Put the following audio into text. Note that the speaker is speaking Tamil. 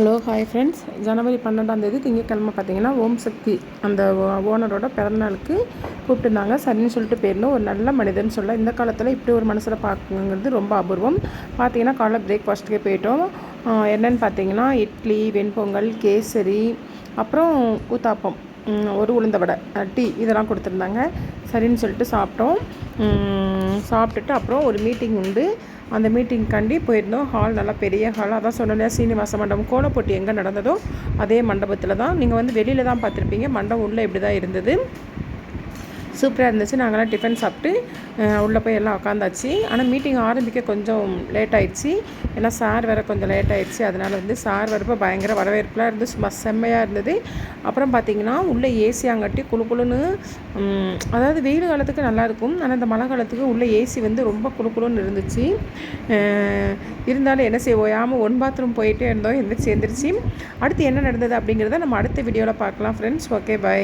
Hello hi friends. ஜனவரி 12 திங்கட்கிழமை பார்த்தீங்கன்னா ஓம் சக்தி அந்த ஓனரோட பிறந்தநாளுக்கு கூப்பிட்டுருந்தாங்க. சரின்னு சொல்லிட்டு போயிருந்தோம். ஒரு நல்ல மனிதன் சொல்ல இந்த காலத்தில் இப்படி ஒரு மனசில் பார்க்குங்கிறது ரொம்ப அபூர்வம். பார்த்தீங்கன்னா காலைல பிரேக்ஃபாஸ்ட்டுக்கே போயிட்டோம். என்னென்னு பார்த்தீங்கன்னா இட்லி, வெண்பொங்கல், கேசரி, அப்புறம் ஊத்தாப்பம், ஒரு உளுந்த வடை, டீ இதெல்லாம் கொடுத்துருந்தாங்க. சரின்னு சொல்லிட்டு சாப்பிட்டோம். சாப்பிட்டுட்டு அப்புறம் ஒரு மீட்டிங் உண்டு. அந்த மீட்டிங்காண்டி போயிருந்தோம். ஹால் நல்லா பெரிய ஹால். அதான் சொன்னேன், சீனிவாச மண்டபம் கோலப்போட்டி எங்கே நடந்ததோ அதே மண்டபத்தில் தான். நீங்கள் வந்து வெளியில் தான் பார்த்துருப்பீங்க, மண்டபம் உள்ளே இப்படி தான் இருந்தது. சூப்பராக இருந்துச்சு. நாங்கள்லாம் டிஃபன் சாப்பிட்டு உள்ளே போய் எல்லாம் உட்காந்தாச்சு. ஆனால் மீட்டிங் ஆரம்பிக்க கொஞ்சம் லேட் ஆகிடுச்சு. ஏன்னா சார் வேறு கொஞ்சம் லேட் ஆகிடுச்சு. அதனால் வந்து சார் வரப்போ பயங்கர வரவேற்பெலாம் இருந்து சும்மா செம்மையாக இருந்தது. அப்புறம் பார்த்திங்கன்னா உள்ளே ஏசியாங்கட்டி குழு குழுன்னு, அதாவது வெயில் காலத்துக்கு நல்லாயிருக்கும், ஆனால் இந்த மழை காலத்துக்கு உள்ளே ஏசி வந்து ரொம்ப குழு குழுன்னு இருந்துச்சு. இருந்தாலும் என்ன செய்ய ஓயாமல் ஒன் பாத்ரூம் போயிட்டே இருந்தோம். எந்திரிச்சு அடுத்து என்ன நடந்தது அப்படிங்கிறத நம்ம அடுத்த வீடியோவில் பார்க்கலாம் ஃப்ரெண்ட்ஸ். Okay, by.